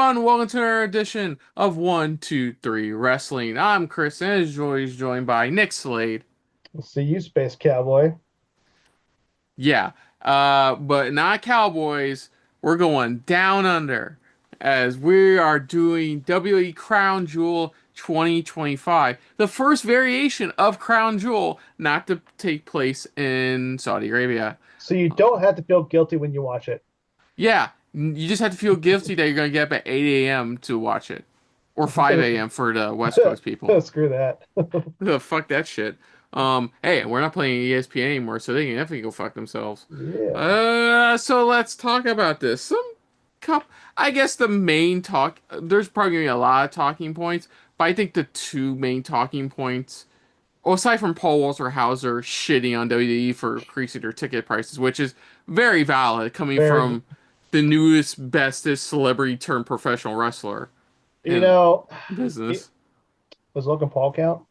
everyone? Welcome to our edition of 1, 2, 3 Wrestling. I'm Chris, and as always, joined by Nick Slade. See you, Space Cowboy. Yeah, but not Cowboys. We're going down under as we are doing WWE Crown Jewel 2025, the first variation of Crown Jewel not to take place in Saudi Arabia. So you don't have to feel guilty when you watch it. Yeah, you just have to feel guilty that you're going to get up at 8 a.m. to watch it. Or 5 a.m. for the West Coast people. Screw that. Fuck that shit. Hey, we're not playing ESPN anymore, so they can definitely go fuck themselves. Yeah. So let's talk about this. I guess the main talk, there's probably gonna be a lot of talking points, but I think the two main talking points, well, aside from Paul Walter Hauser shitting on WWE for increasing their ticket prices, which is very valid coming Very, from the newest, bestest celebrity turned professional wrestler you in know, it, business. was Logan Paul count?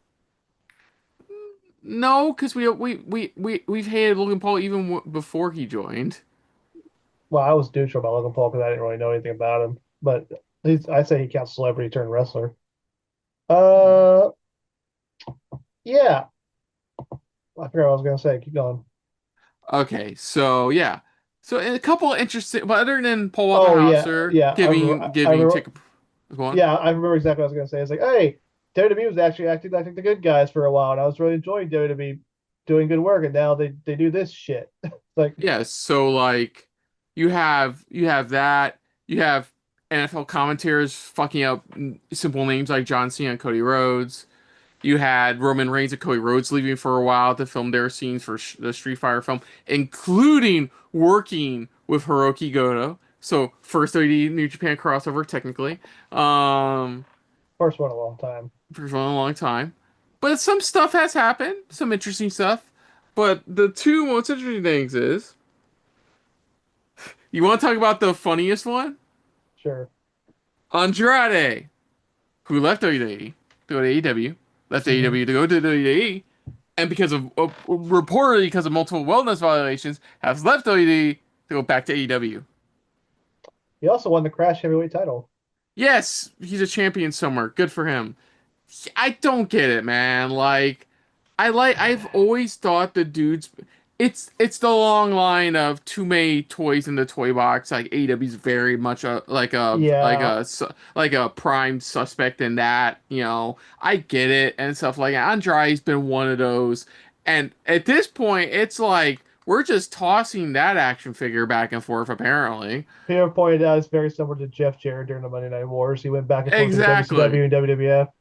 No, because we've hated Logan Paul even before he joined. Well, I was neutral about Logan Paul because I didn't really know anything about him. But I say he counts celebrity turned wrestler. Uh, yeah. I forgot what I was gonna say. Keep going. Okay, so yeah, so a couple of interesting, but other than Paul Walter Oh yeah, Hauser yeah. I remember. I giving remember. ticket, go on. Yeah, I remember exactly what I was gonna say. It's like, hey, WWE was actually acting like the good guys for a while, and I was really enjoying WWE doing good work, and now they do this shit. Like, Yeah, so like you have that, you have NFL commentators fucking up simple names like John Cena and Cody Rhodes. You had Roman Reigns and Cody Rhodes leaving for a while to film their scenes for the Street Fighter film, including working with Hiroki Goto. So first OD New Japan crossover technically, first one in a long time. for a long time. But some stuff has happened, some interesting stuff. But the two most interesting things is you want to talk about the funniest one? Sure. Andrade, who left WWE to go to AEW, left Hmm. AEW to go to WWE, and because of reportedly because of multiple wellness violations, has left WWE to go back to AEW. He also won the Crash Heavyweight title. Yes, he's a champion somewhere. Good for him. I don't get it, man. I've always thought the dudes it's the long line of too many toys in the toy box. Like AEW's very much Yeah, like a prime suspect in that, you know. I get it and stuff like that. Andrade's been one of those. And at this point, it's like we're just tossing that action figure back and forth apparently. Peter pointed out it's very similar to Jeff Jarrett during the Monday Night Wars. He went back and forth between Exactly. WCW and WWF.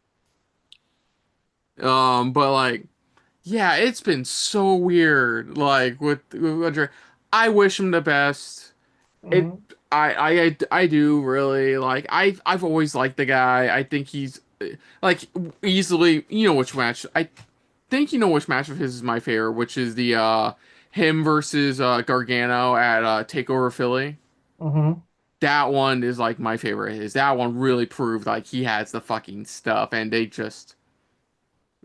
But like yeah, it's been so weird. Like with Andre, I wish him the best. It, Hmm. I do really like. I've always liked the guy. I think he's like easily. You know which match? I think you know which match of his is my favorite, which is the him versus Gargano at Takeover Philly. Hmm. That one is like my favorite. Is that one really proved like he has the fucking stuff, and they just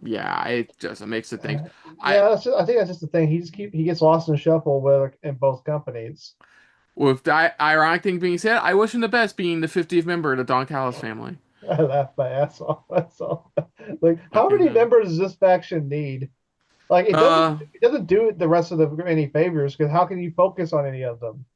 yeah, it just makes the things. I Yeah, I think that's just the thing. He gets lost in the shuffle with in both companies. With that ironic thing being said, I wish him the best being the 50th member of the Don Callis family. I laughed my ass off. That's all. Like, how Fucking many hell. members does this faction need? Like, Uh, it doesn't do the rest of the any favors because how can you focus on any of them?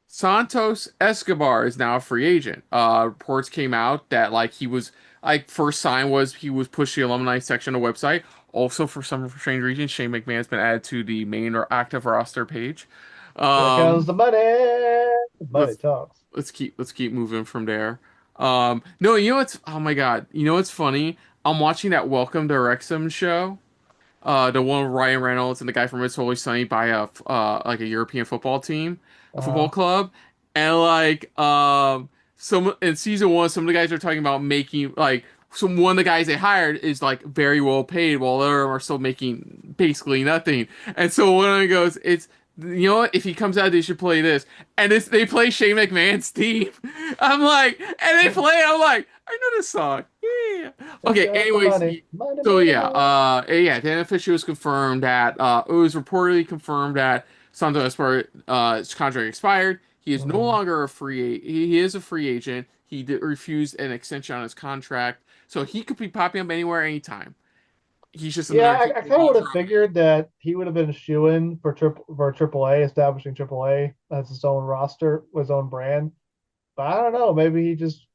Santos Escobar is now a free agent. Reports came out that like he was like first sign was he was pushing the alumni section of the website. Also, for some strange reason, Shane McMahon's been added to the main or active roster page. Here comes Um, the money. The money let's talks. let's keep moving from there. No, you know what's oh my God, you know what's funny? I'm watching that Welcome to Wrexham show. The one with Ryan Reynolds and the guy from It's Always Sunny by a like a European football team, a football Uh, club, and like some in season one, some of the guys are talking about making like some one of the guys they hired is like very well paid while other are still making basically nothing. And so one of them goes, "It's you know what? If he comes out, they should play this." And they play Shane McMahon's theme. I'm like, and they play. I'm like, I know this song. Yeah. here Okay. comes the Anyways, money. Money, so yeah, money. then officially was confirmed that it was reportedly confirmed that Santos Espar's contract expired. He is no Mhm. longer a he is a free agent. He refused an extension on his contract, so he could be popping up anywhere, anytime. He's just Yeah, another team I to kind of go would have drop in. figured that he would have been a shoe-in for Triple A, establishing Triple A as his own roster, his own brand. But I don't know. Maybe he just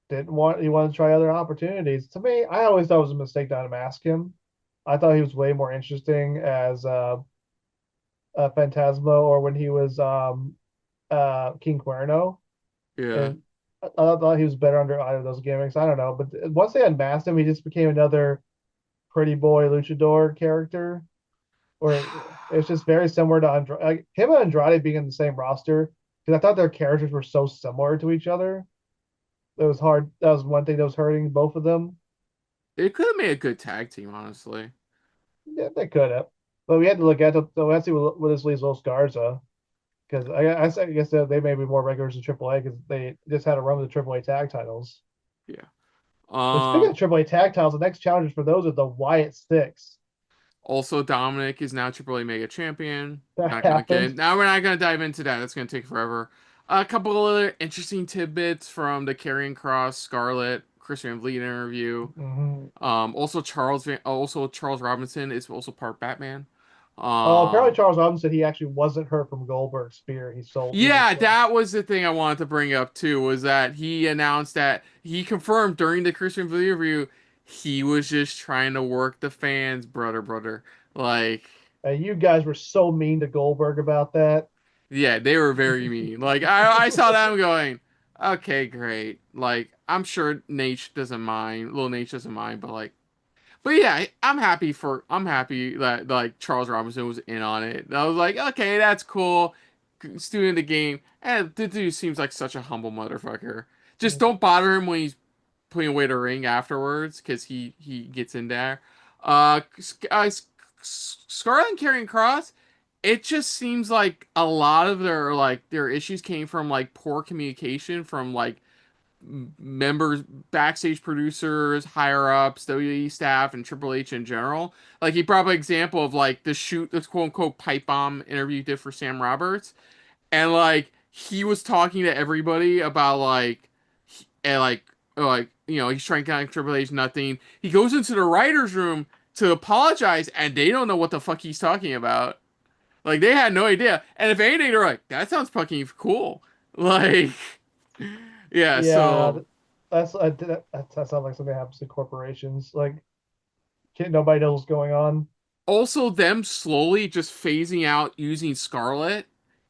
didn't want. He wanted to try other opportunities. To me, I always thought it was a mistake not to mask him. I thought he was way more interesting as Phantasmo or when he was King Cuerno, Yeah. and I thought he was better under either of those gimmicks. I don't know, but once they unmasked him, he just became another pretty boy luchador character, where it's just very similar to Andrade. Like, him and Andrade being in the same roster, because I thought their characters were so similar to each other. It was hard. That was one thing that was hurting both of them. It could have made a good tag team, honestly. Yeah, they could have, but we had to look at the. So let's see what this leaves Los Garza, because I guess they may be more regulars in AAA because they just had a run with the AAA tag titles. Yeah. But speaking Um, of AAA tag titles, the next challengers for those are the Wyatt Six. Also, Dominic is now Triple A Mega Champion. That Not gonna happened. get now. We're not gonna dive into that. That's gonna take forever. A couple other interesting tidbits from the Karrion Cross Scarlett Chris Van Vliet interview. Mm-hmm. Also Charles Robinson is also part Batman. Oh, apparently Um, Charles Robinson said he actually wasn't hurt from Goldberg's spear. He sold. He just yeah, that was the thing I wanted to bring up too. Was that he announced that he confirmed during the Chris Van Vliet interview he was just trying to work the fans, brother. Like. you guys were so mean to Goldberg about that. Yeah, they were very mean. Like I saw them going, okay, great. Like I'm sure Nate doesn't mind, little Nate doesn't mind, but yeah, I'm happy that like Charles Robinson was in on it. I was like, okay, that's cool. Student of the game, and the dude seems like such a humble motherfucker. Just don't bother him when he's putting away the ring afterwards, because he gets in there. Scarlett and Karrion Cross, it just seems like a lot of their issues came from like poor communication from like members, backstage producers, higher ups, WWE staff, and Triple H in general. Like he brought up an example of like the quote unquote pipe bomb interview he did for Sam Roberts, and like he was talking to everybody about and he's trying to connect Triple H, nothing. He goes into the writers' room to apologize, and they don't know what the fuck he's talking about. Like they had no idea. And if anything, they're like, that sounds fucking cool. Like, yeah. Yeah, So that sounds like something that happens to corporations. Like, nobody knows what's going on. also them slowly just phasing out using Scarlet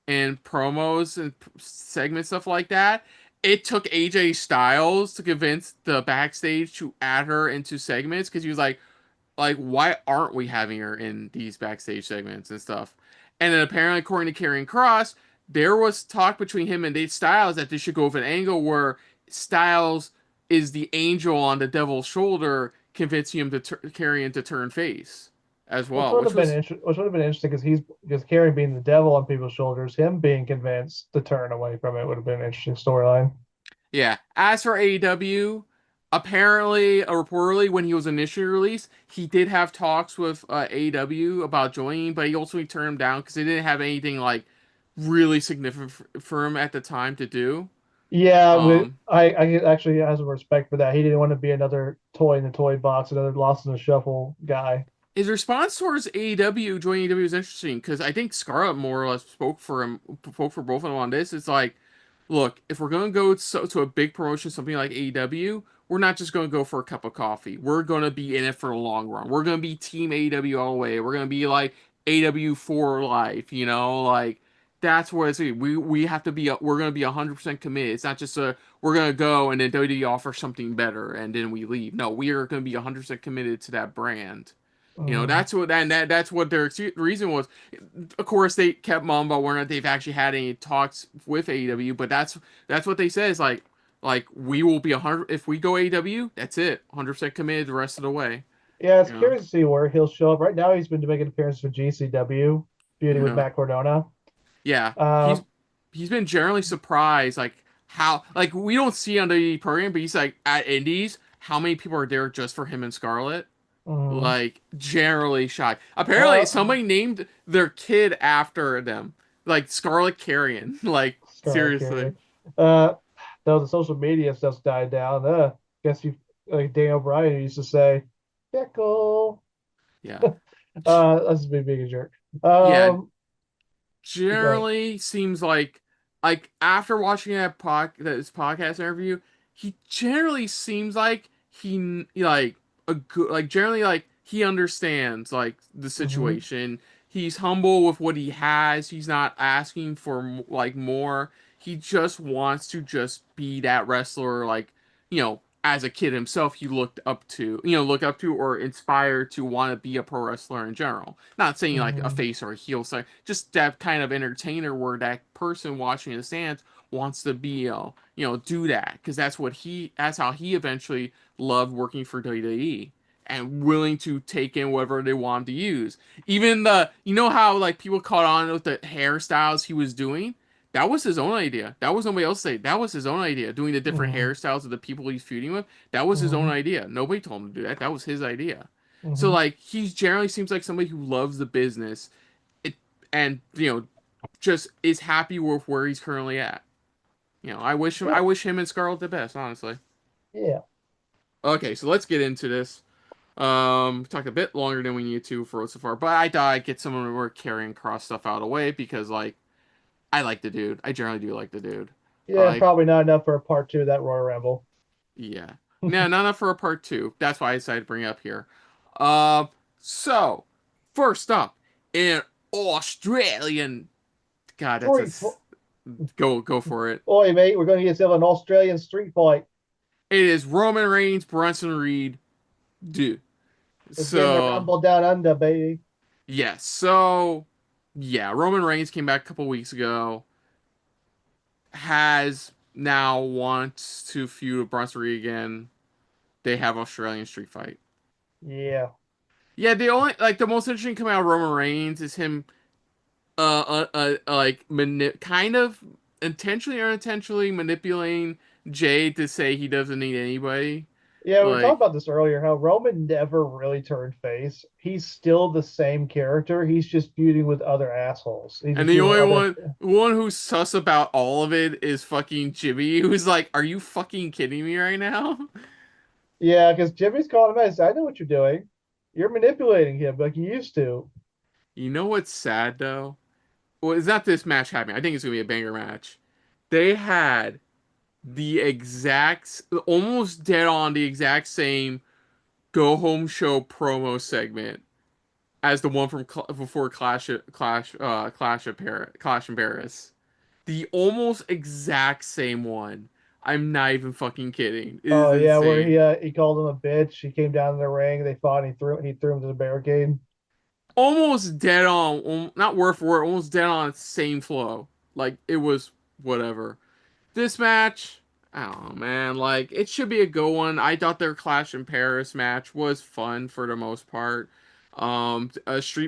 and promos and segment stuff like that. It took AJ Styles to convince the backstage to add her into segments, because he was like, why aren't we having her in these backstage segments and stuff? And then apparently, according to Karrion Cross, there was talk between him and Nate Styles that they should go with an angle where Styles is the angel on the devil's shoulder, convincing him to carry him to turn face as Which well, would which have been was which would have been interesting because Carrie being the devil on people's shoulders, him being convinced to turn away from it would have been an interesting storyline. yeah. As for AEW, apparently, reportedly, when he was initially released, he did have talks with AEW about joining, but he also turned him down because they didn't have anything like really significant for him at the time to do. Yeah, Um, I actually has some respect for that. He didn't want to be another toy in the toy box, another lost in the shuffle guy. his response towards AEW joining AEW is interesting, because I think Scarlett more or less spoke for both of them on this. It's like, look, if we're gonna go to a big promotion, something like AEW, we're not just gonna go for a cup of coffee. We're gonna be in it for the long run. We're gonna be Team AEW all the way. We're gonna be like AEW for life. Like that's what it's. We have to be. We're gonna be 100% committed. It's not just we're gonna go and then WWE offers something better and then we leave. No, we are gonna be 100% committed to that brand. Mm. That's what their reason was. Of course, they kept mum about whether or not they've actually had any talks with AEW, but that's what they said. Is like we will be 100 if we go AEW. That's it, 100% committed the rest of the way. Yeah, it's You know, curious to see where he'll show up. Right now, he's been making appearances for GCW, feuding with yeah, Matt Cardona. yeah. Uh, He's been generally surprised, like how like we don't see on the program, but he's like at Indies. How many people are there just for him and Scarlett? mm, Like generally shocked. Apparently, uh, somebody named their kid after them. like Scarlet Carrion. Like Scarlet seriously. Carrier. Though the social media stuff's died down. Guess you like Dan O'Brien used to say, "Pickle." Yeah. That's me being a jerk. Yeah, Um, Go ahead. generally seems like after watching this podcast interview, he generally seems like like a good like generally like he understands like the Hmm. situation. He's humble with what he has. He's not asking for like more. He just wants to just be that wrestler like, as a kid himself he look up to or inspired to want to be a pro wrestler in general. Not saying like a Hmm. face or a heel, so just that kind of entertainer where that person watching in the stands wants to be, do that because that's how he eventually loved working for WWE and willing to take in whatever they wanted to use. Even how like people caught on with the hairstyles he was doing. That was his own idea. That was nobody else say. That was his own idea. Doing the different Hmm. hairstyles of the people he's feuding with. That was his own Hmm. idea. Nobody told him to do that. That was his idea. So Hmm. like he generally seems like somebody who loves the business, it, and just is happy with where he's currently at. I Yeah, wish him and Scarlett the best, honestly. yeah, Okay, so let's get into this. Talked a bit longer than we need to for so far, but I thought I'd get some of the more carrying cross stuff out of the way because like I like the dude. I generally do like the dude. yeah. Like, Probably not enough for a part two of that Royal Rumble. yeah. Now, not enough for a part two. That's why I decided to bring it up here. Uh, so first up, an Australian. God, that's Street, go for it. oi, mate, we're going to get yourself an Australian street fight. It is Roman Reigns, Bronson Reed, dude. It's getting the So Rumble down under, baby. yes, so yeah, Roman Reigns came back a couple weeks ago. Has now wants to feud with Bronson Reed again. They have Australian street fight. Yeah, Yeah, the most interesting coming out of Roman Reigns is him like kind of intentionally or unintentionally manipulating Jade to say he doesn't need anybody. yeah. We were talking Like, about this earlier. How Roman never really turned face. He's still the same character. He's just feuding with other assholes. He's and just the feuding with only other. one who's sus about all of it is fucking Jimmy, who's like, "Are you fucking kidding me right now?" Yeah, because Jimmy's calling him out. He said, I know what you're doing. You're manipulating him like you used to. You know what's sad though? Well, it's not this match happening. I think it's gonna be a banger match. They had almost dead on the exact same go home show promo segment as the one from before Clash in Paris. The almost exact same one. I'm not even fucking kidding. It is Oh yeah, where insane. he called him a bitch. He came down in the ring. They fought. And he threw him to the barricade. Almost dead on, not word for word, almost dead on same flow. Like it was whatever. This match, I don't know, man. Like it should be a good one. I thought their Clash in Paris match was fun for the most part.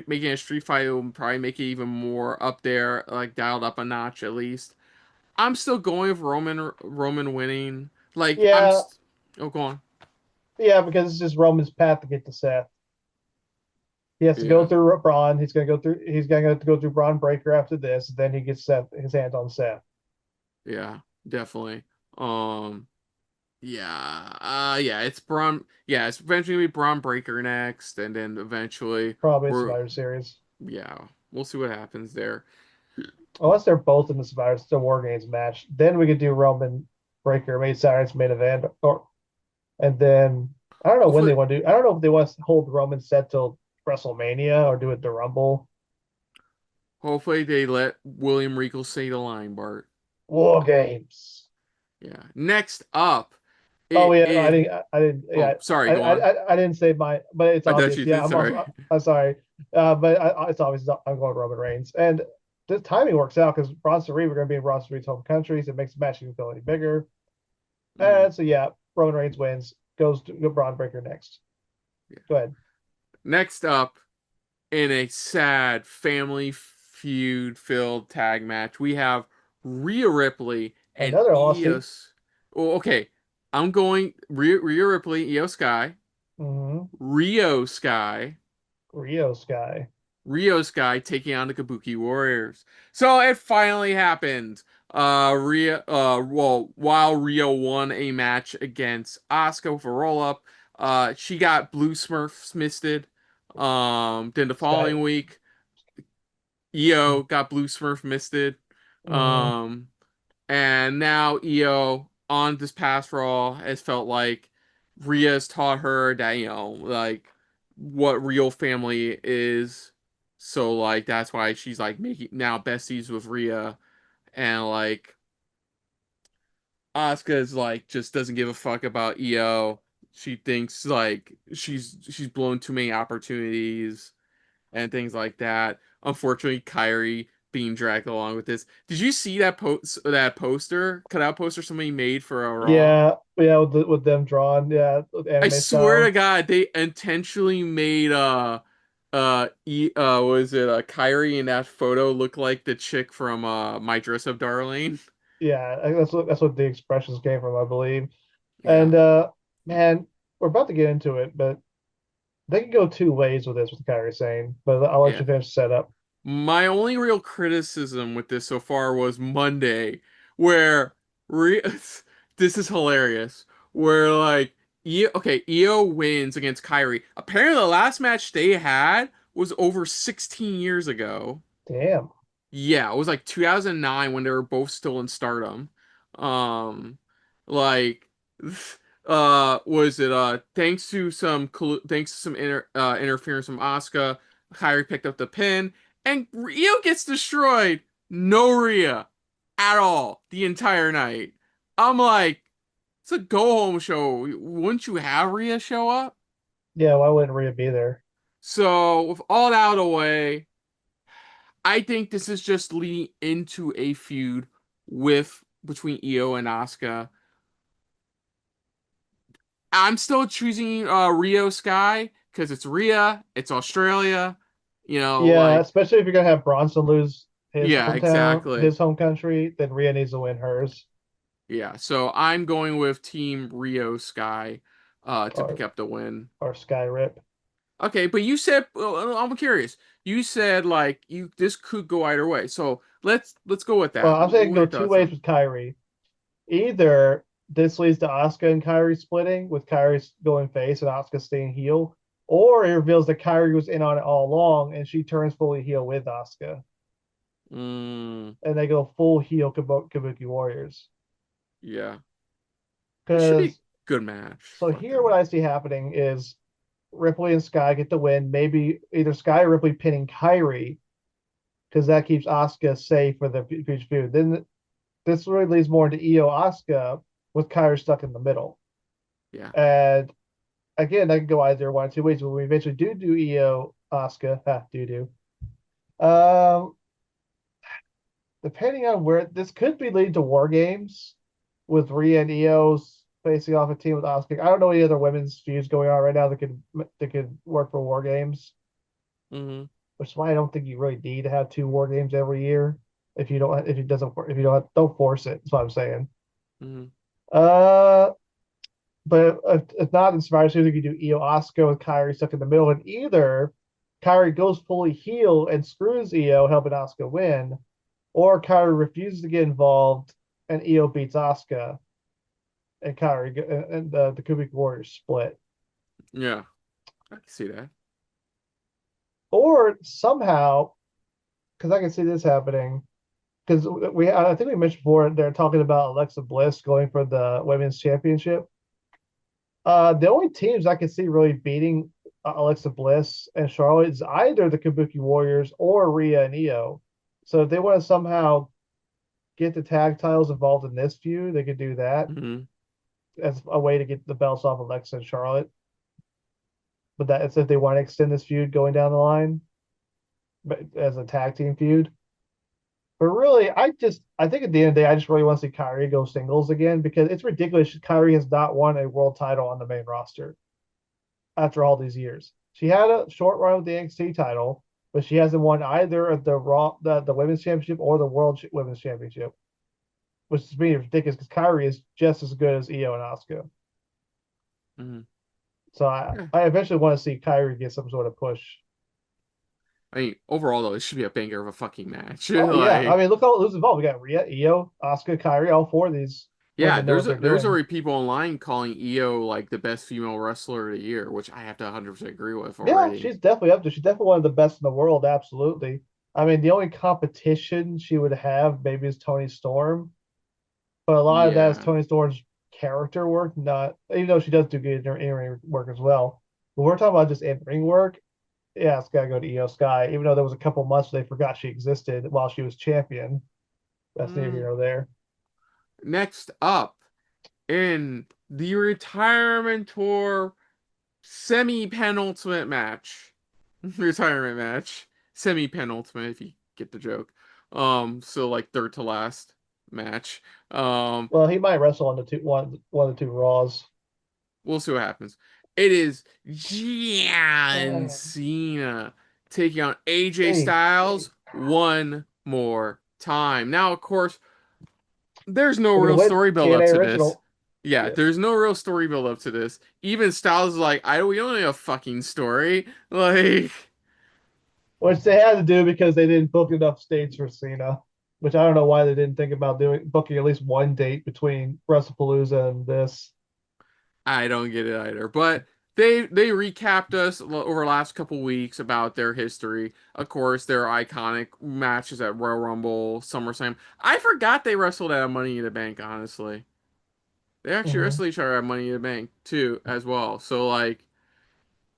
Making a street fight will probably make it even more up there, like dialed up a notch at least. I'm still going with Roman winning. Like Yeah, oh, go on. yeah, because it's just Roman's path to get to Seth. He has to go Yeah, through Braun. He's gonna go through. He's gonna have to go through Braun Breaker after this. Then he gets Seth his hands on Seth. yeah, definitely. Um, yeah, yeah, it's Braun. Yeah, it's eventually gonna be Braun Breaker next, and then eventually Probably a we're Survivor Series. yeah, we'll see what happens there. Unless they're both in the Survivor, it's a War Games match. Then we could do Roman Breaker, maybe Saturday's main event, or and then I don't know when they Hopefully, want to do. I don't know if they want to hold Roman set till WrestleMania or do it the Rumble. hopefully they let William Regal say the line, Bart. War Games. Yeah. Next up, Oh it yeah, no, is. I didn't, Oh, yeah, sorry. Go on. I didn't say my, but it's I thought obvious. you Yeah, did. Sorry. I'm sorry, but it's obvious I'm going Roman Reigns, and the timing works out because Bronson Reed, we're going to be in Bronson Reed's home countries. It makes the match even feel any bigger, Mm, and so yeah, Roman Reigns wins, goes to Braun Breaker next. yeah. Go ahead. Next up, in a sad family feud filled tag match, we have Rhea Ripley and Another Aussie. Eos. Oh, okay. I'm going Rhea Ripley, Io Sky, Mm-hmm. Rio Sky, Rio Sky. Rhe-yo Sky taking on the Kabuki Warriors. So it finally happened. While Rhe-yo won a match against Asuka with a roll up, she got Blue Smurf misted. Then the Sky. following week, Io got Blue Smurf misted. Mm, Um, and now Io on this past Raw has felt like Rhea's taught her that, like what real family is. So like that's why she's like making now besties with Rhea, and like Asuka's like just doesn't give a fuck about Io. She thinks like she's blown too many opportunities and things like that. Unfortunately, Kyrie being dragged along with this. Did you see that poster, cutout poster somebody made for a Raw? yeah, yeah, with them drawn, yeah, with I anime swear to style. God, they intentionally made was it Kyrie in that photo look like the chick from My Dress Up Darling? Yeah, that's what the expressions came from, I believe. Yeah. And man, we're about to get into it, but they can go two ways with this with Kyrie saying, but I'll let Yeah. you finish the setup. My only real criticism with this so far was Monday, where re this is hilarious. Where like Io wins against Kyrie. Apparently, the last match they had was over 16 years ago. Damn. Yeah, it was like 2009 when they were both still in Stardom. Um, like, was it thanks to some interference from Asuka, Kyrie picked up the pin, and Rhea gets destroyed. No Rhea at all the entire night. I'm like, it's a go home show. Wouldn't you have Rhea show up? Yeah, why wouldn't Rhea be there? So with all that out of the way. I think this is just leading into a feud with between Io and Asuka. I'm still choosing Rio Sky because it's Rhea, it's Australia, Yeah, like especially if you're gonna have Bronson lose his yeah, hometown, exactly. his home country, then Rhea needs to win hers. Yeah, so I'm going with Team Rio Sky to pick or up the win. or Sky Rip. Okay, but you said I'm curious. You said like you this could go either way. So let's go with Well, that. I'm saying What are go your two thoughts ways on? with Kyrie. Either this leads to Asuka and Kyrie splitting, with Kyrie going face and Asuka staying heel, or it reveals that Kyrie was in on it all along and she turns fully heel with Asuka, Mm, and they go full heel Kabuki Warriors. yeah. This should be a Because good match so for here, what them. I see happening is Ripley and Sky get the win. Maybe either Sky or Ripley pinning Kyrie because that keeps Asuka safe for the future feud. Then this really leads more into Io Asuka with Kyrie stuck in the middle. Yeah. And again, that can go either one or two ways. When we eventually do Io Asuka, do. Um, depending on where this could be leading to war games with Rhea and Io's facing off a team with Asuka. I don't know any other women's feuds going on right now that could work for war games, Hmm. which is why I don't think you really need to have two war games every year. If it doesn't, if you don't force it. That's what I'm saying. Hmm. Uh, but if not, in Survivor Series, you could do Io Asuka with Kyrie stuck in the middle, and either Kyrie goes fully heel and screws Io, helping Asuka win, or Kyrie refuses to get involved and Io beats Asuka, and Kyrie and the Kubik Warriors split. Yeah. I can see that. Or somehow, because I can see this happening, because I think we mentioned before they're talking about Alexa Bliss going for the women's championship. The only teams I can see really beating Alexa Bliss and Charlotte is either the Kabuki Warriors or Rhea and Io. So if they want to somehow get the tag titles involved in this feud, they could do that Hmm. as a way to get the belts off Alexa and Charlotte. But that's if they want to extend this feud going down the line, but as a tag team feud. But really, I think at the end of the day, I just really want to see Kyrie go singles again because it's ridiculous. Kyrie has not won a world title on the main roster after all these years. She had a short run with the NXT title, but she hasn't won either of the women's championship or the world women's championship, which is being ridiculous because Kyrie is just as good as Io and Asuka. Hmm. So I, Yeah. I eventually want to see Kyrie get some sort of push. I mean, overall though, it should be a banger of a fucking match. Oh yeah, I Like, mean, look all who's involved. We got Rhea, Io, Asuka, Kyrie. All four of these yeah, women know what they're there's doing. already people online calling Io like the best female wrestler of the year, which I have to 100% agree with Yeah, already. she's definitely up there. She's definitely one of the best in the world. Absolutely. I mean, the only competition she would have maybe is Tony Storm, but a lot of that is Yeah. Tony Storm's character work. Not even though she does do good in-ring work as well. But we're talking about just in-ring work. Yeah, it's got to go to Io Sky. Even though there was a couple months they forgot she existed while she was champion. That's neither Mm. here nor there. Next up in the retirement tour semi-penultimate match. Retirement match. Semi-penultimate if you get the joke. So like third to last match. Um, Well, he might wrestle on the one of the two Raws. we'll see what happens. It is John Uh, Cena taking on AJ hey, Styles one more time. Now, of course, there's no we're gonna real win. story build up TNA to this. original. Yeah, Yeah. there's no real story build up to this. Even Styles is like, we don't need a fucking story. Like, Which they had to do because they didn't book enough dates for Cena. Which I don't know why they didn't think about doing booking at least one date between WrestlePalooza and this. I don't get it either. But they recapped us over the last couple weeks about their history. Of course, their iconic matches at Royal Rumble, SummerSlam. I forgot they wrestled at Money in the Bank, honestly. They actually Mm-hmm. wrestled each other at Money in the Bank too, as well. So like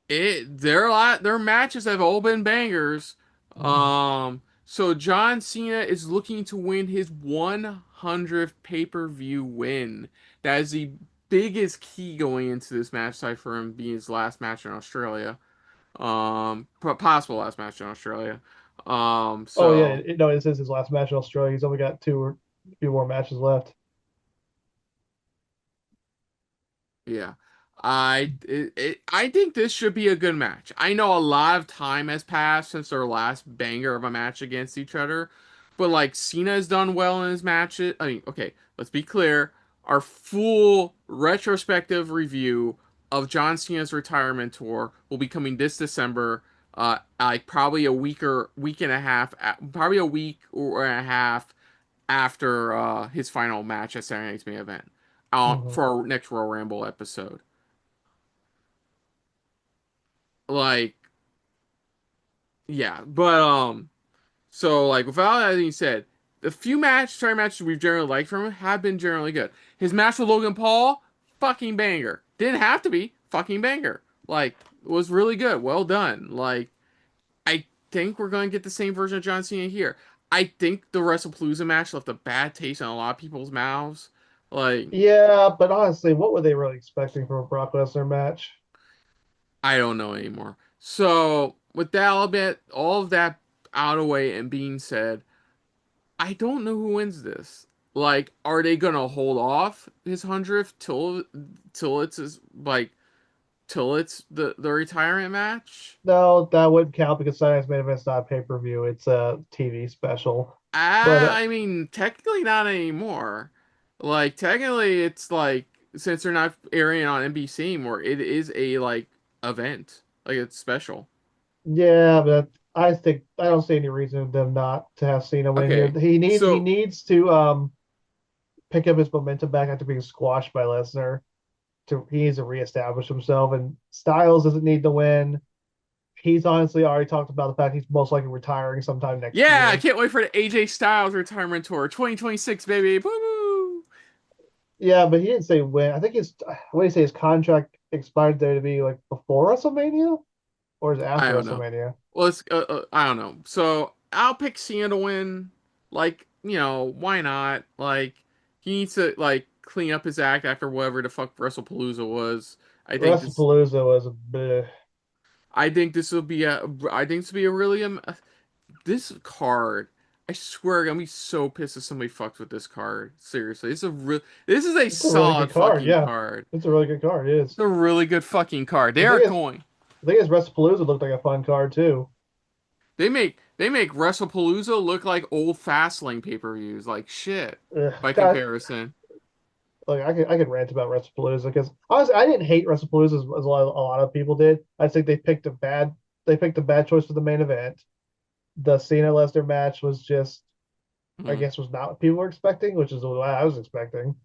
their matches have all been bangers. So John Cena is looking to win his 100th pay-per-view win. That is the biggest key going into this match, aside for him being his last match in Australia. Possible last match in Australia. Oh yeah, So no, this is his last match in Australia. He's only got two or few more matches left. yeah. I think this should be a good match. I know a lot of time has passed since their last banger of a match against each other, but like Cena has done well in his matches. I mean, okay, let's be clear. Our full retrospective review of John Cena's retirement tour will be coming this December. Like probably a week and a half, probably a week or a half after his final match at Saturday Night's main event. Mm-hmm. For our next Royal Ramble episode. Like, yeah, but so like without that being said, the few sorry matches we've generally liked from him have been generally good. His match with Logan Paul, fucking banger. Didn't have to be fucking banger. Like, was really good. Well done. Like, I think we're gonna get the same version of John Cena here. I think the WrestlePalooza match left a bad taste in a lot of people's mouths. Like, Yeah, but honestly, what were they really expecting from a Brock Lesnar match? I don't know anymore. So with that all of that out of the way and being said, I don't know who wins this. Like, are they gonna hold off his 100th till it's his like till it's the retirement match? No, that wouldn't count because Sunday's main event's not a pay-per-view. It's a TV special. But I mean, technically not anymore. Like, technically, it's like since they're not airing on NBC anymore, it is a like event, like it's special. yeah, but I think I don't see any reason for them not to have Cena win here. Okay, He so needs to pick up his momentum back after being squashed by Lesnar. He needs to reestablish himself, and Styles doesn't need to win. He's honestly already talked about the fact he's most likely retiring sometime next yeah, I year. can't wait for the AJ Styles retirement tour, 2026, baby. Boo boo. Yeah, but he didn't say when. I think what did he say? His contract expired there to be like before WrestleMania or is it I after don't know. WrestleMania? Well, I don't know. So I'll pick Cena to win. Like, why not? Like, he needs to like clean up his act after whatever the fuck WrestlePalooza was. I think this. WrestlePalooza was a bit. I think this will be a. I think this will be a really this card. I swear, I'm gonna be so pissed if somebody fucks with this card. Seriously, this is a It's a really good solid card. fucking Yeah, card. it's a really good card. It It's is. a really good fucking card. They The are thing is, going. the thing is, WrestlePalooza looked like a fun card too. They make WrestlePalooza look like old Fastlane pay-per-views, like shit by That comparison. like I could rant about WrestlePalooza because honestly, I didn't hate WrestlePalooza as a lot of people did. I think they picked a bad choice for the main event. The Cena Lesnar match was just, I Mhm. guess, was not what people were expecting, which is what I was expecting.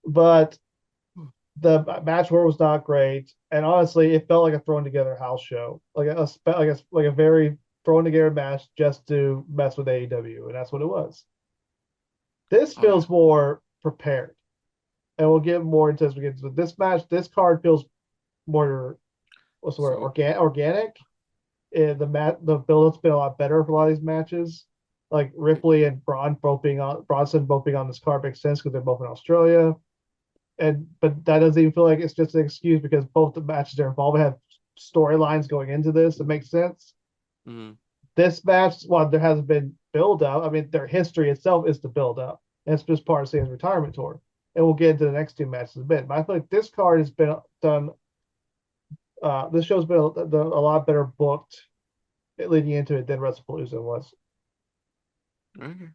But the match war was not great, and honestly, it felt like a thrown together house show, like a very thrown together match just to mess with AEW, and that's what it was. This Oh yeah. feels more prepared, and we'll get more into as we get into this match. This card feels more, what's the word, So organic. The build-up's been a lot better for a lot of these matches. Like Ripley and Bronson both being on this card makes sense because they're both in Australia. And but that doesn't even feel like it's just an excuse because both the matches they're involved in have storylines going into this. It makes sense. mhm. This match, while there hasn't been build up, I mean their history itself is the build up. And it's just part of Cena's retirement tour. And we'll get into the next two matches in a bit. But I feel like this card has been done. This show's been a lot better booked leading into it than WrestlePalooza was. Okay.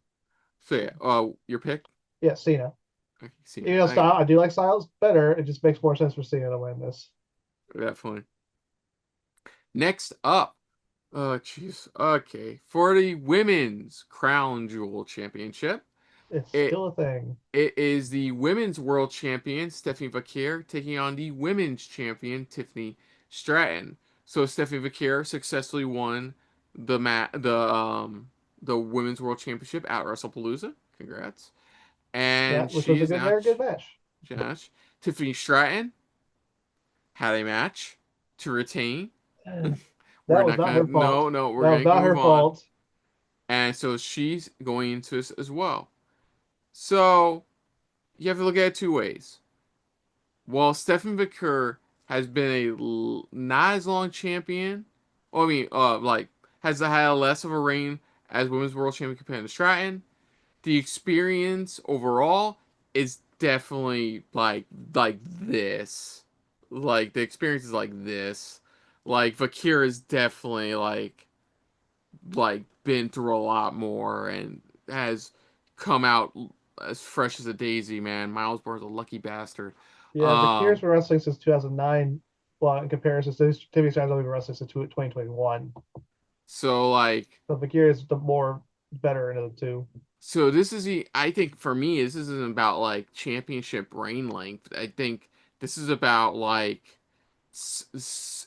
So yeah, your pick? Yeah, Cena. Okay, see Even ya. though I I do like Styles better, it just makes more sense for Cena to win this. definitely. Next up, oh jeez. Okay, for the women's Crown Jewel Championship, It's it still a thing. it is the women's world champion Stephanie Vaquer taking on the women's champion Tiffany Stratton. So Stephanie Vaquer successfully won the women's world championship at WrestlePalooza. Congrats. Yeah, And which was she a is good, now very good match. Josh. Tiffany Stratton had a match to retain. We're That was not not gonna, her fault. no, we're That was gonna not move her on. fault. And so she's going into this as well. So you have to look at it two ways. While Stephen Vicker has been not as long champion, well, I mean, like has had less of a reign as women's world champion compared to Stratton, the experience overall is definitely like this. Like the experience is like this. Like Vakir is definitely like been through a lot more and has come out as fresh as a daisy, man. Miles Moore's a lucky bastard. Yeah, Bakir's Um, been wrestling since 2009. Well, in comparison to Timmy Stratton's only been wrestling since 2021. so like So Bakir is the more better of the two. so this is the I think for me this isn't about like championship reign length. I think this is about like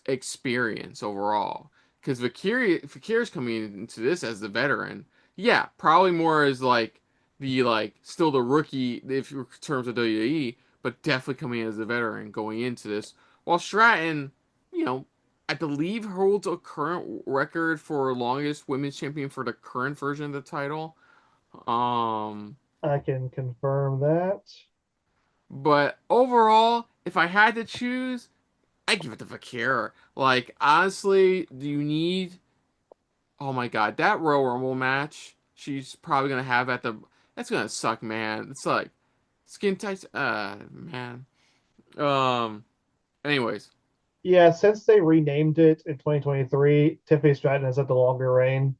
experience overall. Because Vakir's coming into this as the veteran. Yeah, probably more as like the like still the rookie if in terms of WWE, but definitely coming in as a veteran going into this. While Stratton, you know, I believe holds a current record for longest women's champion for the current version of the title. Um, I can confirm that. but overall, if I had to choose, I give it to Vakir. Like, honestly, do you need? Oh my God, that Royal Rumble match she's probably gonna have at the. That's gonna suck, man. It's like skin tight. Man. Um. Anyways, Yeah, since they renamed it in 2023, Tiffany Stratton has had the longer reign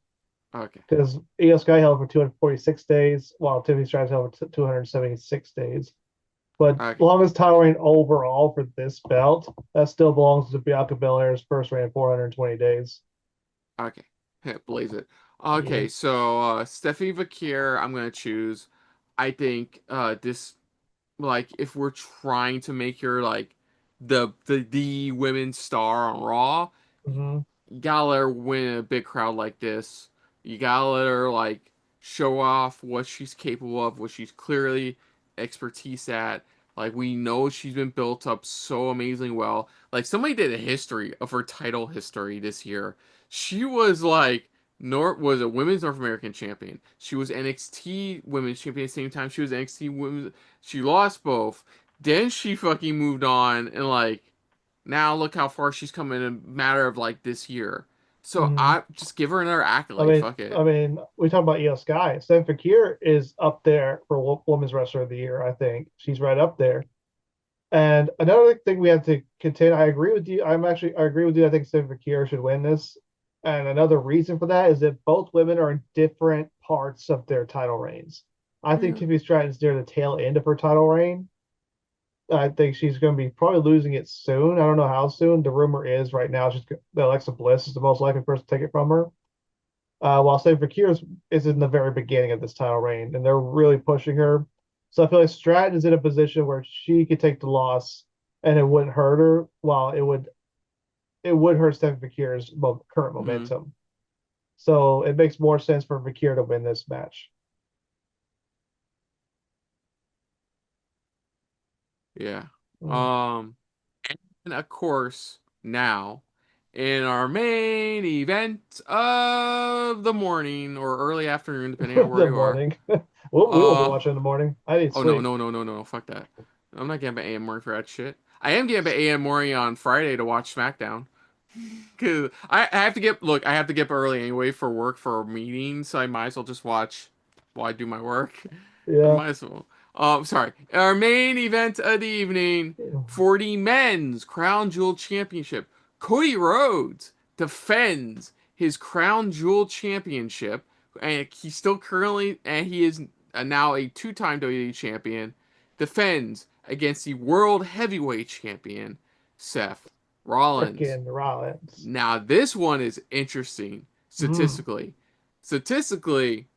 okay, because Io Sky held for 246 days, while Tiffany Stratton held for 276 days. But okay, longest title reign overall for this belt, that still belongs to Bianca Belair's first reign of 420 days. okay. Blaze it. Yeah. Okay, so Stephanie Vakir, I'm gonna choose. I think this like if we're trying to make her like the women's star on Raw, Hmm. you gotta let her win in a big crowd like this. You gotta let her like show off what she's capable of, what she's clearly expertise at. Like we know she's been built up so amazingly well. Like somebody did a history of her title history this year. She was like North was a women's North American champion. She was NXT women's champion at the same time. She was NXT women's. She lost both. Then she fucking moved on and like now look how far she's come in a matter of like this year. So Hmm. I just give her another I accolade. mean, Fuck it. I mean, we talk about Io Sky. Steph Fakir is up there for Women's Wrestler of the Year. I think she's right up there. And another thing we have to contend, I agree with you. I agree with you. I think Steph Fakir should win this. And another reason for that is that both women are in different parts of their title reigns. I think Yeah. Tiffany Stratton's near the tail end of her title reign. I think she's going to be probably losing it soon. I don't know how soon. The rumor is right now that Alexa Bliss is the most likely person to take it from her. while Slade is in the very beginning of this title reign, and they're really pushing her. So I feel like Stratton is in a position where she could take the loss, and it wouldn't hurt her, while it would hurt Stephanie Fakir's current Hmm. momentum. So it makes more sense for Fakir to win this match. Yeah. Mm. Um, and of course, now in our main event of the morning or early afternoon, depending on where The you are. morning. We will be Uh, watching in the morning. I need oh no, sleep. no, no, no, no, no, fuck that. I'm not getting up at AM morning for that shit. I am getting up at AM morning on Friday to watch SmackDown. Cause I have to I have to get up early anyway for work for a meeting, so I might as well just watch while I do my work. I Yeah. might as well. Sorry. Our main event of the evening for the men's Crown Jewel Championship. Cody Rhodes defends his Crown Jewel Championship, and he's still currently, and he is now a two-time WWE champion. Defends against the World Heavyweight Champion Seth Rollins. Freaking Rollins. Now this one is interesting Mm. statistically. Statistically,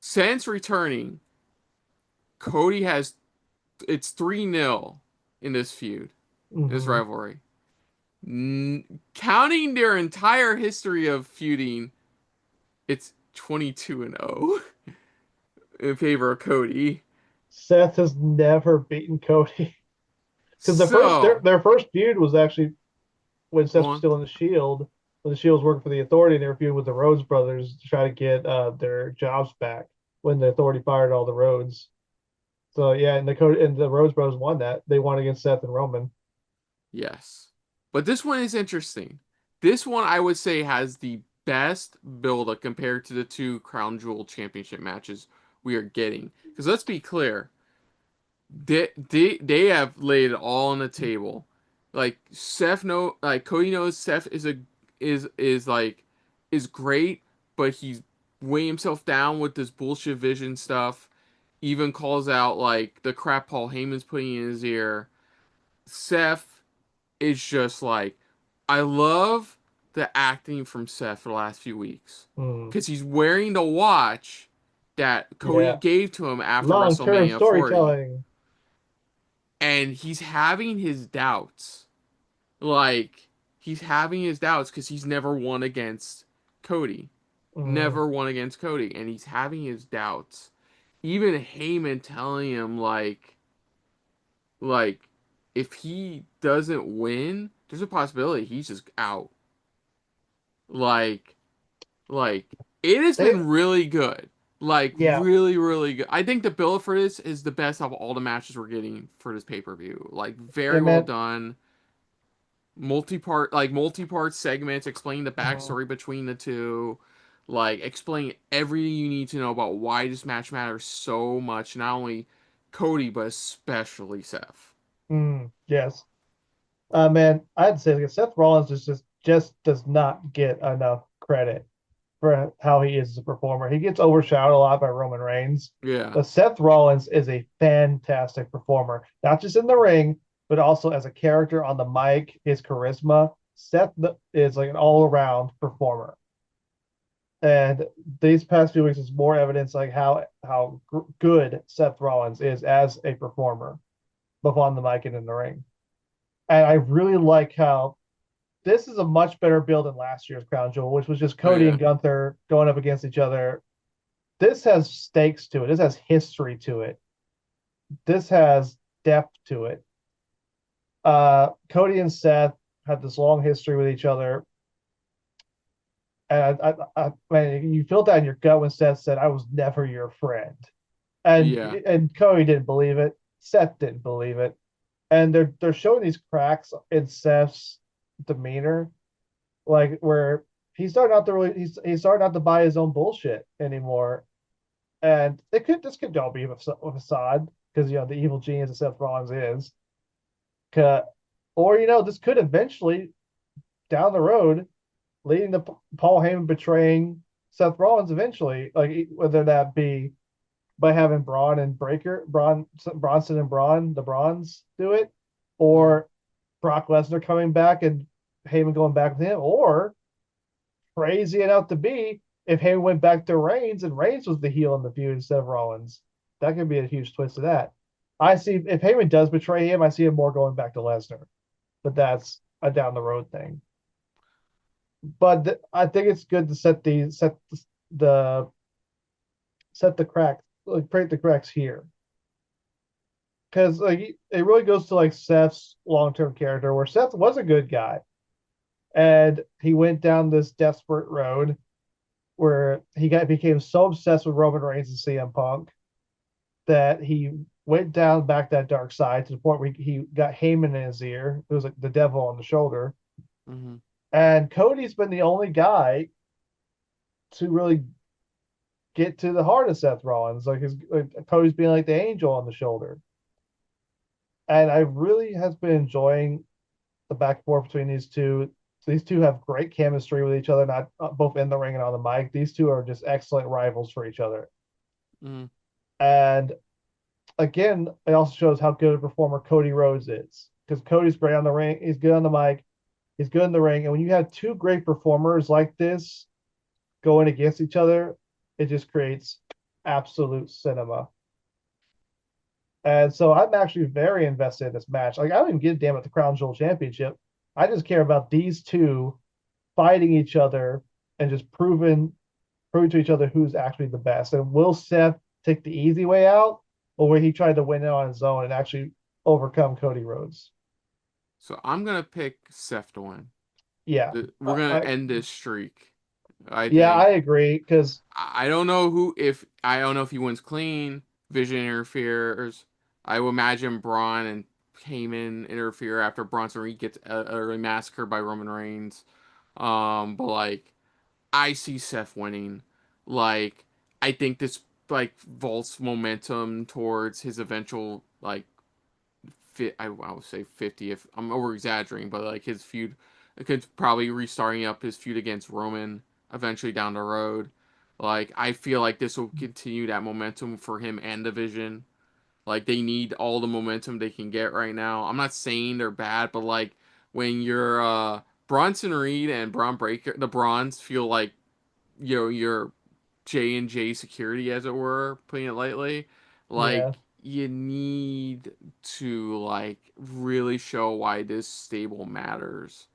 since returning, Cody has it's 3-0 in this feud, in this Hmm. rivalry. Counting their entire history of feuding, it's 22 and 0 in favor of Cody. Seth has never beaten Cody because So, their first feud was actually when go Seth was on. still in the Shield, when the Shield was working for the Authority, and they were feuding with the Rhodes brothers to try to get their jobs back when the Authority fired all the Rhodes. So yeah, and the Rhodes brothers won that. They won against Seth and Roman. Yes. But this one is interesting. This one I would say has the best build-up compared to the two Crown Jewel Championship matches we are getting. Because let's be clear, they have laid it all on the table. Like Cody knows Seth is like is great, but he's weighing himself down with this bullshit vision stuff. Even calls out like the crap Paul Heyman's putting in his ear. Seth is just like I love the acting from Seth for the last few weeks Mm, because he's wearing the watch that Cody yeah, gave to him after long-term WrestleMania 40, storytelling. and he's having his doubts. Like he's having his doubts because he's never won against Cody, Mm, never won against Cody, and he's having his doubts. Even Heyman telling him like if he doesn't win, there's a possibility he's just out. Like, like it has they, been really good. Like yeah, really, really good. I think the build for this is the best of all the matches we're getting for this pay-per-view. Like very and well man, done. Multi-part segments explain the mhm. backstory between the two. Like explain everything you need to know about why this match matters so much. Not only Cody, but especially Seth. Yes. Man, I'd say like, Seth Rollins is just does not get enough credit for how he is as a performer. He gets overshadowed a lot by Roman Reigns, Yeah, but Seth Rollins is a fantastic performer, not just in the ring, but also as a character on the mic, his charisma. Seth is like an all-around performer. And these past few weeks is more evidence like how good Seth Rollins is as a performer, both on the mic and in the ring. And I really like how this is a much better build than last year's Crown Jewel, which was just oh Cody and yeah, Gunther going up against each other. This has stakes to it. This has history to it. This has depth to it. Cody and Seth had this long history with each other, and man, you felt that in your gut when Seth said, "I was never your friend," and yeah. and Cody didn't believe it. Seth didn't believe it, and they're showing these cracks in Seth's demeanor, like where he's starting not to buy his own bullshit anymore. And this could all be a facade because the evil genius that Seth Rollins is. Or this could eventually down the road leading to Paul Heyman betraying Seth Rollins eventually, like whether that be by having Bronson and Braun, the Bronze do it, Mm, or Brock Lesnar coming back and Heyman going back with him, or crazy enough to be if Heyman went back to Reigns and Reigns was the heel in the feud instead of Rollins. That could be a huge twist to that. I see if Heyman does betray him, I see him more going back to Lesnar, but that's a down the road thing. But I think it's good to the set the cracks, like create the cracks here, because like it really goes to like Seth's long term character, where Seth was a good guy, and he went down this desperate road where became so obsessed with Roman Reigns and CM Punk that he went down back that dark side to the point where he got Heyman in his ear. It was like the devil on the shoulder. Hmm. And Cody's been the only guy to really get to the heart of Seth Rollins. Cody's being like the angel on the shoulder. And I really has been enjoying the back and forth between these two. These two have great chemistry with each other, not both in the ring and on the mic. These two are just excellent rivals for each other. Hmm. And again, it also shows how good a performer Cody Rhodes is, because Cody's great on the ring. He's good on the mic. He's good in the ring. And when you have two great performers like this going against each other, it just creates absolute cinema. And so I'm actually very invested in this match. Like I don't even give a damn about the Crown Jewel Championship. I just care about these two fighting each other and just proving to each other who's actually the best. And will Seth take the easy way out, or will he try to win it on his own and actually overcome Cody Rhodes? So I'm gonna pick Seth to win. Yeah, We're gonna I end this streak, I yeah, I think. agree because I don't know who if I don't know if he wins clean. Vision interferes. I would imagine Braun and Heyman interfere after Bronson Reed gets utterly massacred by Roman Reigns. But like I see Seth winning. Like I think this like vaults momentum towards his eventual like I would say 50 if I'm over exaggerating, but like his feud could probably restarting up his feud against Roman eventually down the road. Like I feel like this will continue that momentum for him and Division. Like they need all the momentum they can get right now. I'm not saying they're bad, but like when you're Bronson Reed and Braun Breaker, the Bronze feel like your J&J security, as it were, putting it lightly. yeah, Like you need to like really show why this stable matters.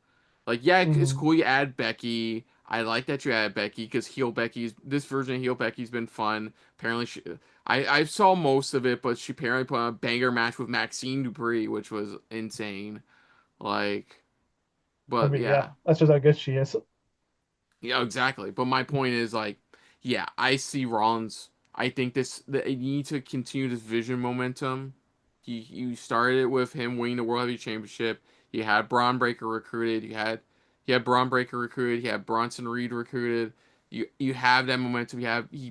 Like yeah, it's mm-hmm. cool you add Becky. I like that you add Becky because heel Becky's this version of heel Becky's been fun. Apparently I saw most of it, but she apparently put on a banger match with Maxine Dupree, which was insane. Like, I but mean, yeah, yeah. that's just how good she is. Yeah, exactly. But my point is like, yeah, I see Rollins. I think that you need to continue this vision momentum. You started it with him winning the World Heavy Championship. You had Braun Breaker recruited. You had Braun Breaker recruited. You had Bronson Reed recruited. You have that momentum.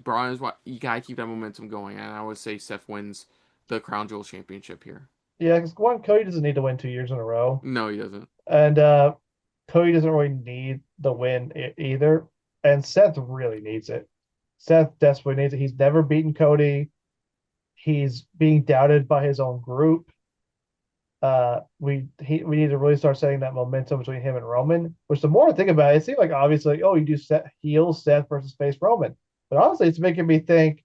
Braun is what you gotta keep that momentum going. And I would say Seth wins the Crown Jewel Championship here. Yeah, because one, Cody doesn't need to win 2 years in a row, No, he doesn't. and Cody doesn't really need the win either, and Seth really needs it. Seth desperately needs it. He's never beaten Cody. He's being doubted by his own group. We need to really start setting that momentum between him and Roman. Which the more I think about it, it seems like obviously, like, oh, you do set heel Seth versus face Roman, but honestly, it's making me think.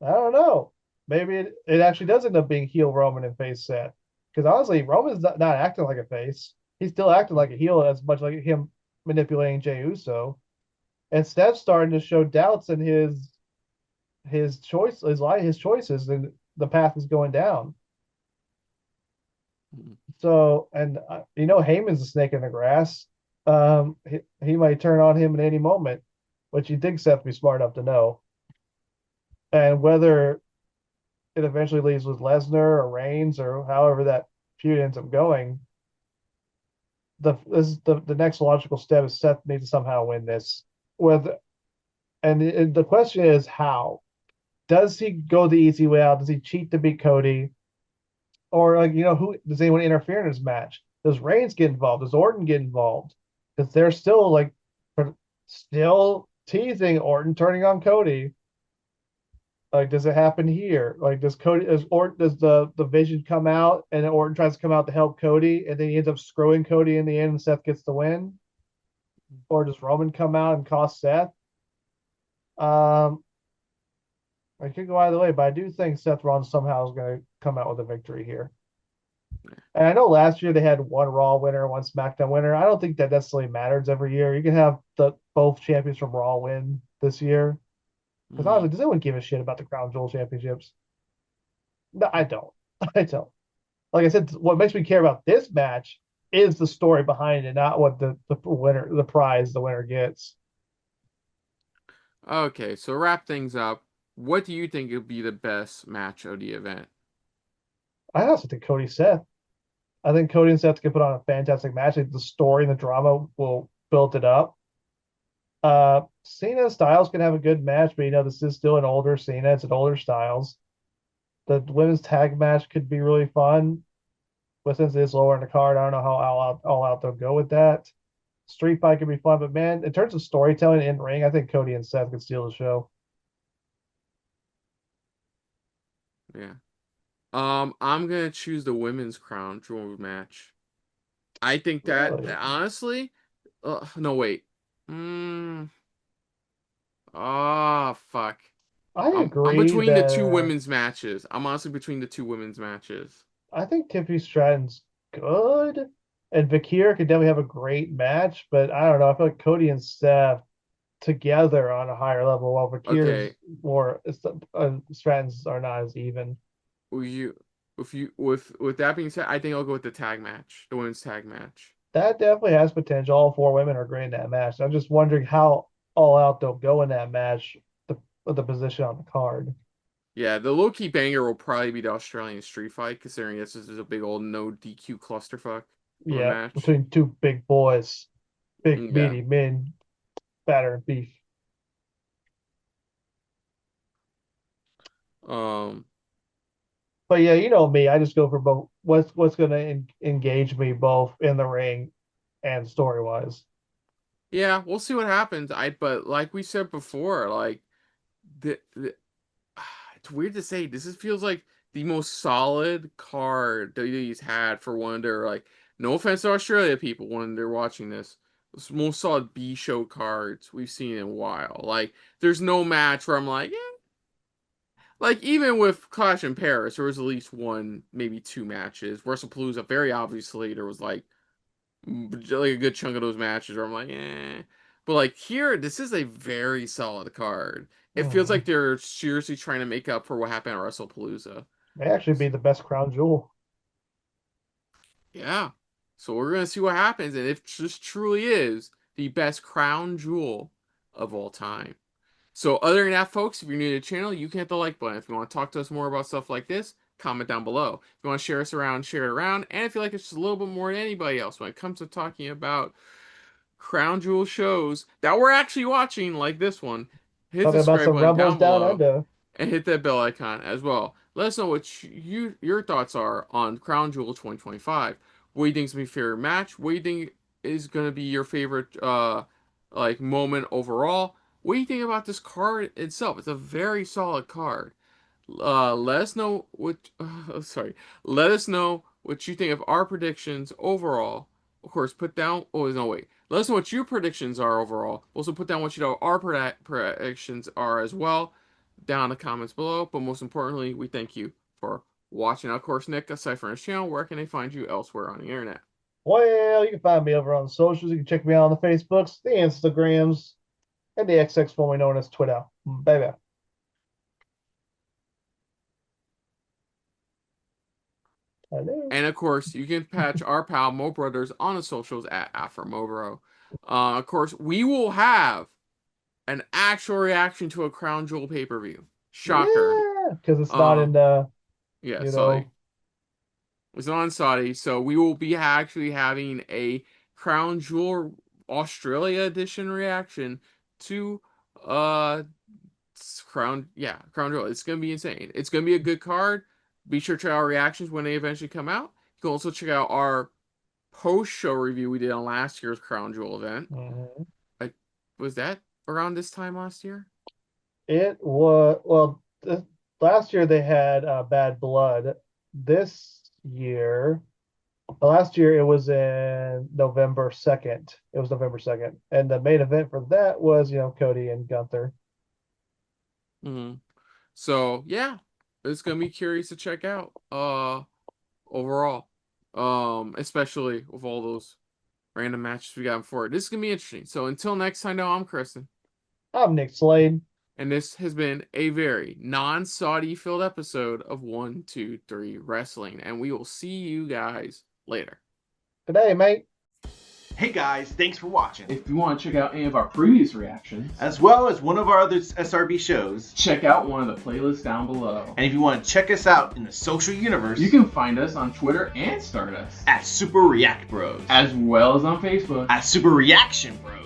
I don't know. Maybe it actually does end up being heel Roman and face Seth. Because honestly, Roman's not acting like a face. He's still acting like a heel as much like him manipulating Jey Uso. And Seth's starting to show doubts in his choices, and the path is going down. So, and Heyman's a snake in the grass. He might turn on him at any moment, which you think Seth would be smart enough to know. And whether it eventually leaves with Lesnar or Reigns or however that feud ends up going, the next logical step is Seth needs to somehow win this. With and the question is how. Does he go the easy way out? Does he cheat to beat Cody? Or like who does anyone interfere in his match? Does Reigns get involved? Does Orton get involved? Because they're still still teasing Orton turning on Cody. Like, does it happen here? Like, does the Vision come out and Orton tries to come out to help Cody, and then he ends up screwing Cody in the end, and Seth gets the win? or just Roman come out and cost Seth. Um, I could go either way, but I do think Seth Rollins somehow is going to come out with a victory here. And I know last year they had one Raw winner, one SmackDown winner. I don't think that necessarily matters every year. You can have the both champions from Raw win this year. Because Mm. honestly, does anyone give a shit about the Crown Jewel championships? No, I don't. I don't. Like I said, what makes me care about this match is the story behind it, not what the winner, the prize the winner gets. Okay, so wrap things up. What do you think would be the best match of the event? I also think Cody Seth. I think Cody and Seth can put on a fantastic match. I think the story and the drama will build it up. Cena Styles can have a good match, but this is still an older Cena. It's an older Styles. The women's tag match could be really fun, but since it's lower in the card, I don't know how all out they'll go with that. Street fight could be fun, but man, in terms of storytelling in ring, I think Cody and Seth could steal the show. Yeah. I'm gonna choose the women's crown jewel match. I think that Really, honestly, no wait. Mm, oh fuck. I I'm agree between the two that women's matches. I'm honestly between the two women's matches. I think Tiffany Stratton's good, and Vakir could definitely have a great match, but I don't know. I feel like Cody and Seth together on a higher level, while Vakir's Okay, more Stratton's are not as even. will you if you with that being said, I think I'll go with the tag match, the women's tag match. That definitely has potential. All four women are great in that match. I'm just wondering how all out they'll go in that match, the position on the card. Yeah, the low key banger will probably be the Australian street fight, considering this is a big old no DQ clusterfuck of a Yeah, match. between two big boys, big Yeah. meaty men, batter and beef. Um. But yeah, you know me. I just go for both. What's going to engage me both in the ring and story wise. Yeah, we'll see what happens. But like we said before, like the it's weird to say. Feels like the most solid card WWE's had for one of their like. No offense to Australia people when they're watching this. It's the most solid B show cards we've seen in a while. Like, there's no match where I'm like, like even with Clash in Paris, there was at least one, maybe two matches. WrestlePalooza, very obviously, there was like a good chunk of those matches where I'm like, eh. But like here, this is a very solid card. It feels Mm. like they're seriously trying to make up for what happened at WrestlePalooza. May actually be the best crown jewel. Yeah. So we're gonna see what happens, and if this truly is the best crown jewel of all time. So other than that, folks, if you're new to the channel, you can hit the like button. If you want to talk to us more about stuff like this, comment down below. If you want to share us around, share it around. And if you like us just a little bit more than anybody else when it comes to talking about crown jewel shows that we're actually watching, like this one, hit the Talking about subscribe some button rumbles down down below under. and hit that bell icon as well. Let us know what your thoughts are on Crown Jewel 2025. What do you think is my favorite match? What do you think is gonna be your favorite like moment overall? What do you think about this card itself? It's a very solid card. Let us know what. Sorry. Let us know what you think of our predictions overall. Of course, put down. Oh no, wait. Let us know what your predictions are overall. Also, put down what you know our predictions are as well, down in the comments below. But most importantly, we thank you for watching. Now, of course, Nick, aside from his channel, where can they find you elsewhere on the internet? Well, you can find me over on the socials. You can check me out on the Facebooks, the Instagrams, and the XX formerly known as Twitter. Baby. Hello. And of course, you can patch our pal Mo Brothers on the socials at AfroMobro. Of course, we will have an actual reaction to a Crown Jewel pay-per-view. Shocker. Yeah, because it's not in Um, the, yeah, you Saudi. know, It's not in Saudi, so we will be actually having a Crown Jewel Australia edition reaction to uh Crown Jewel. It's gonna be insane. It's gonna be a good card. Be sure to check out our reactions when they eventually come out. You can also check out our post-show review we did on last year's Crown Jewel event. mhm. I, was that around this time last year? It was, well, last year they had Bad Blood. This year, Last year it was in November 2nd. It was November 2nd. And the main event for that was, Cody and Gunther. Mm-hmm. So yeah, it's gonna be curious to check out. Overall, especially with all those random matches we got before. This is gonna be interesting. So until next time, now I'm Kristen, I'm Nick Slade. and this has been a very non-Saudi filled episode of 1, 2, 3 Wrestling, and we will see you guys later. Good day, mate. Hey guys, thanks for watching. If you want to check out any of our previous reactions, As well as one of our other SRB shows. check out one of the playlists down below. And if you want to check us out in the social universe, You can find us on Twitter and Stardust, at Super React Bros. as well as on Facebook. At Super Reaction Bros.